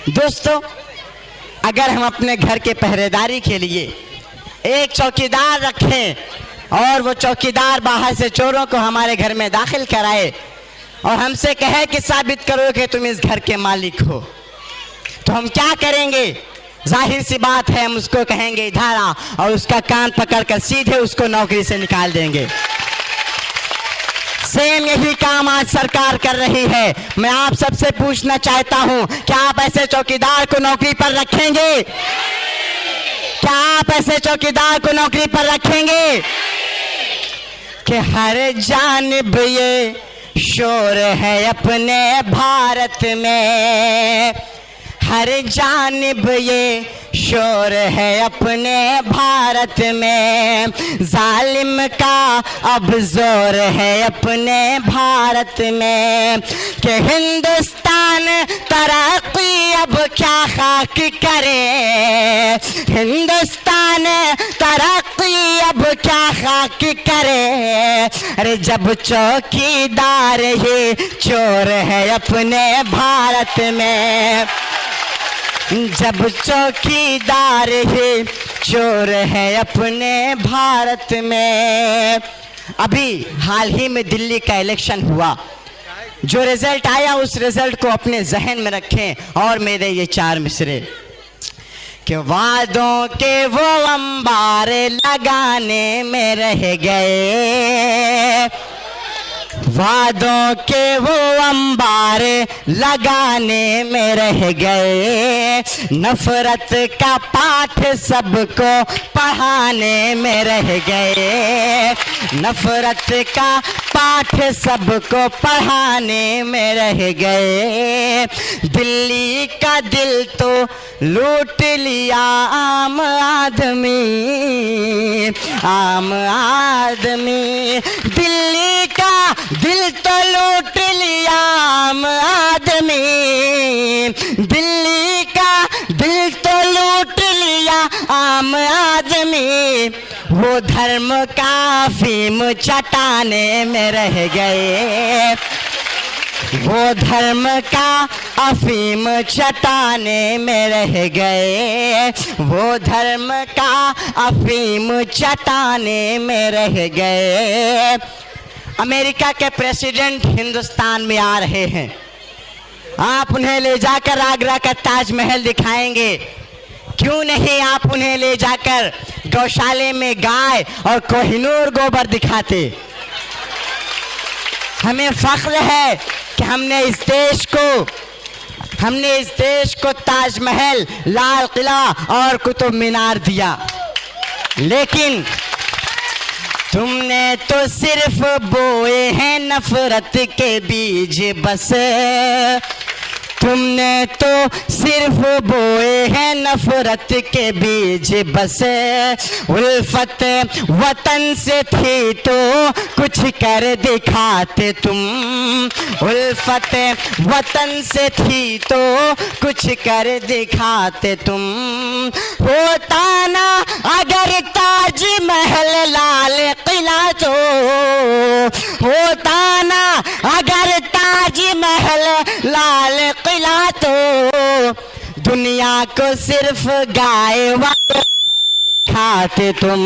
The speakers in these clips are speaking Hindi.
दोस्तों, अगर हम अपने घर के पहरेदारी के लिए एक चौकीदार रखें और वो चौकीदार बाहर से चोरों को हमारे घर में दाखिल कराए और हमसे कहे कि साबित करो कि तुम इस घर के मालिक हो, तो हम क्या करेंगे? जाहिर सी बात है, हम उसको कहेंगे इधर आ और उसका कान पकड़कर सीधे उसको नौकरी से निकाल देंगे। सेम यही काम आज सरकार कर रही है। मैं आप सबसे पूछना चाहता हूं, क्या आप ऐसे चौकीदार को नौकरी पर रखेंगे? क्या आप ऐसे चौकीदार को नौकरी पर रखेंगे? कि हर जानिब ये शोर है अपने भारत में, हर जानिब ये शोर है अपने भारत में, जालिम का अब जोर है अपने भारत में। कि हिंदुस्तान तरक्की अब क्या खाक करे, हिंदुस्तान तरक्की अब क्या खाक करे। अरे जब चौकीदार ही चोर है अपने भारत में, जब चौकीदार ही चोर है अपने भारत में। अभी हाल ही में दिल्ली का इलेक्शन हुआ, जो रिजल्ट आया उस रिजल्ट को अपने जहन में रखें और मेरे ये चार मिसरे कि वादों के वो अंबार लगाने में रह गए, वादों के वो अंबार लगाने में रह गए, नफरत का पाठ सबको पढ़ाने में रह गए, नफरत का पाठ सबको पढ़ाने में रह गए। दिल्ली का दिल तो लूट लिया आम आदमी, आम आदमी, दिल्ली का दिल तो लूट लिया आम आदमी, दिल्ली का दिल तो लूट लिया आम आदमी। वो धर्म का अफीम चटाने में रह गए, वो धर्म का अफीम चटाने में रह गए, वो धर्म का अफीम चटाने में रह गए। अमेरिका के प्रेसिडेंट हिंदुस्तान में आ रहे हैं, आप उन्हें ले जाकर आगरा का ताजमहल दिखाएंगे, क्यों नहीं आप उन्हें ले जाकर गौशाले में गाय और कोहिनूर गोबर दिखाते। हमें फख्र है कि हमने इस देश को ताजमहल, लाल किला और कुतुब मीनार दिया, लेकिन तुमने तो सिर्फ बोए हैं नफरत के बीज बस, तुमने तो सिर्फ बोए हैं नफरत के बीज बस। उल्फत वतन से थी तो कुछ कर दिखाते तुम, उल्फत वतन से थी तो कुछ कर दिखाते तुम। होता ना अगर ताजमहल लाल किला तो, होता ना अगर ताजमहल लाल किला तो, दुनिया को सिर्फ गाय व खाते तुम,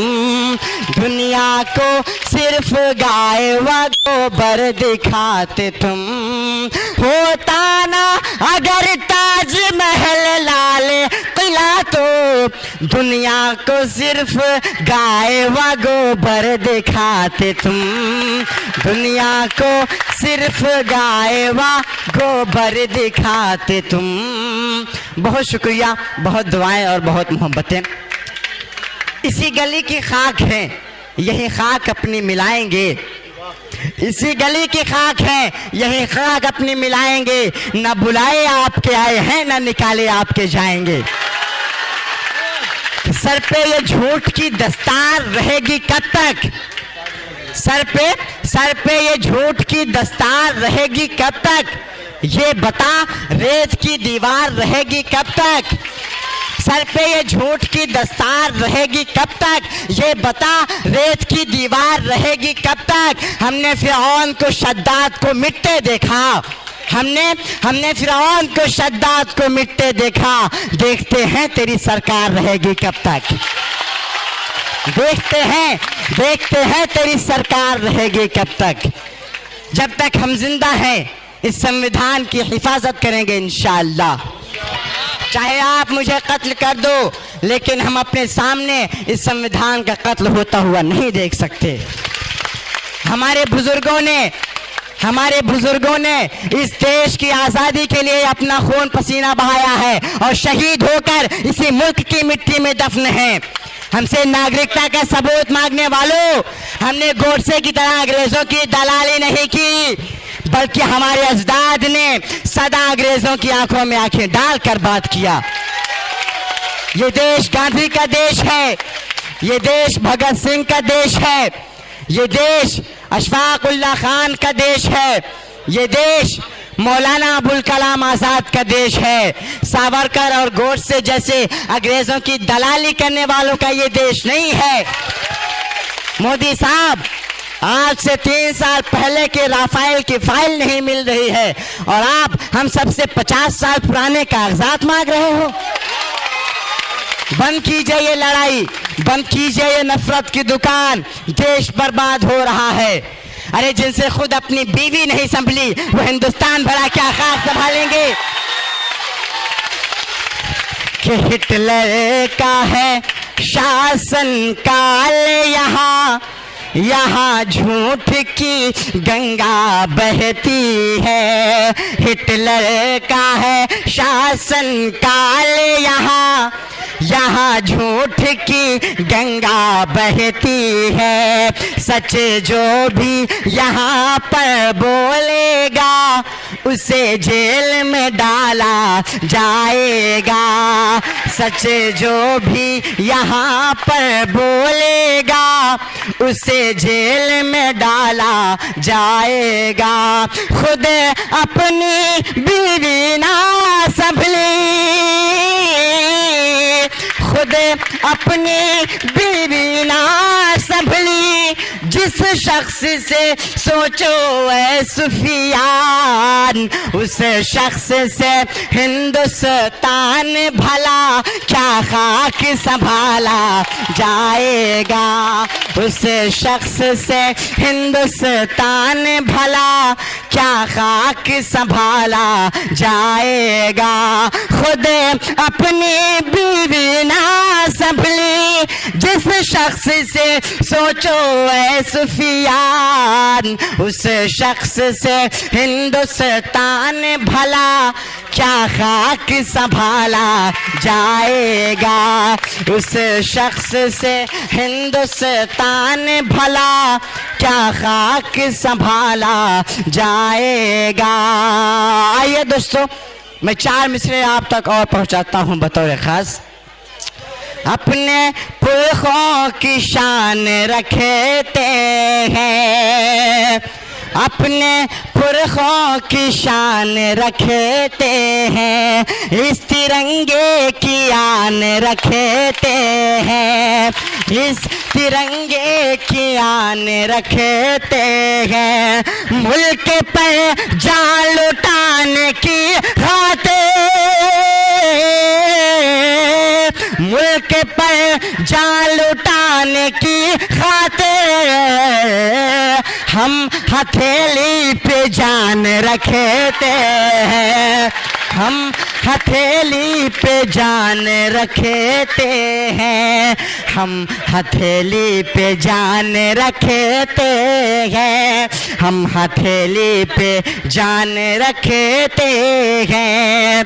दुनिया को सिर्फ गाय व गोबर दिखाते तुम। होता ना अगर ताजमहल लाल किला तो, दुनिया को सिर्फ गाय व गोबर दिखाते तुम, दुनिया को सिर्फ गाय व गोबर दिखाते तुम। बहुत शुक्रिया, बहुत दुआएं और बहुत मोहब्बतें। इसी गली की खाक है, यही खाक अपनी मिलाएंगे, इसी गली की खाक है, यही खाक अपनी मिलाएंगे। न बुलाए आपके आए हैं, न निकाले आपके जाएंगे। सर पे ये झूठ की दस्तार रहेगी कब तक, सर पे ये झूठ की दस्तार रहेगी कब तक, ये बता रेत की दीवार रहेगी कब तक, सर पे ये झूठ की दस्तार रहेगी कब तक, ये बता रेत की दीवार रहेगी कब तक। हमने फिरौन को, शद्दाद को मिटते देखा, हमने हमने फिरौन को, शद्दाद को मिटते देखा। देखते हैं तेरी सरकार रहेगी कब तक। देखते हैं तेरी सरकार रहेगी कब तक। जब तक हम जिंदा हैं इस संविधान की हिफाजत करेंगे इंशाअल्लाह। चाहे आप मुझे कत्ल कर दो, लेकिन हम अपने सामने इस संविधान का कत्ल होता हुआ नहीं देख सकते। हमारे बुजुर्गों ने इस देश की आज़ादी के लिए अपना खून पसीना बहाया है और शहीद होकर इसी मुल्क की मिट्टी में दफन हैं। हमसे नागरिकता का सबूत मांगने वालों, हमने गोडसे की तरह अंग्रेजों की दलाली नहीं की, बल्कि हमारे अजदाद ने सदा अंग्रेजों की आंखों में आंखें डालकर बात किया। ये देश गांधी का देश है, ये देश भगत सिंह का देश है, ये देश अशफाक उल्लाह खान का देश है, ये देश मौलाना अबुल कलाम आजाद का देश है। सावरकर और गोडसे जैसे अंग्रेजों की दलाली करने वालों का ये देश नहीं है। मोदी साहब, आज से 3 साल पहले के राफेल की फाइल नहीं मिल रही है और आप हम सबसे 50 साल पुराने कागजात मांग रहे हो। बंद कीजिए ये लड़ाई, बंद कीजिए ये नफरत की दुकान। देश बर्बाद हो रहा है। अरे जिनसे खुद अपनी बीवी नहीं संभली, वो हिंदुस्तान भरा क्या खाक संभालेंगे। कि हिटलर का है शासन काल यहाँ झूठ की गंगा बहती है। हिटलर का है शासन काल यहाँ झूठ की गंगा बहती है। सच जो भी यहाँ पर बोलेगा उसे जेल में डाला जाएगा। सच जो भी यहाँ पर बोलेगा उसे जेल में डाला जाएगा। खुद अपनी बीवी ना संभली, खुद अपनी बीवी ना संभली, जिस शख्स से सोचो ऐ सुफियान, उस शख्स से हिंदुस्तान भला क्या खाक संभाला जाएगा। उस शख्स से हिंदुस्तान भला क्या खाक संभाला जाएगा। खुद अपनी बीवी ना संभली, जिस शख्स से सोचो ऐ सुफियान, उस शख्स से हिंदुस्तान भला क्या खाक संभाला जाएगा। उस शख्स से हिंदुस्तान भला क्या खाक संभाला जाएगा। आइए दोस्तों, मैं 4 मिसरे आप तक और पहुंचाता हूं बतौर खास। अपने पुरखों की शान रखते हैं, अपने पुरखों की शान रखते हैं, इस तिरंगे की आन रखते हैं, इस तिरंगे की आन रखते हैं। मुल्क पर जान लुटाने की खातिर, मुल्क पर जान लुटाने की खातिर हम हथेली पे जान रखते हैं, हम हथेली पे जान रखते हैं, हम हथेली पे जान रखते हैं, हम हथेली पे जान रखते हैं।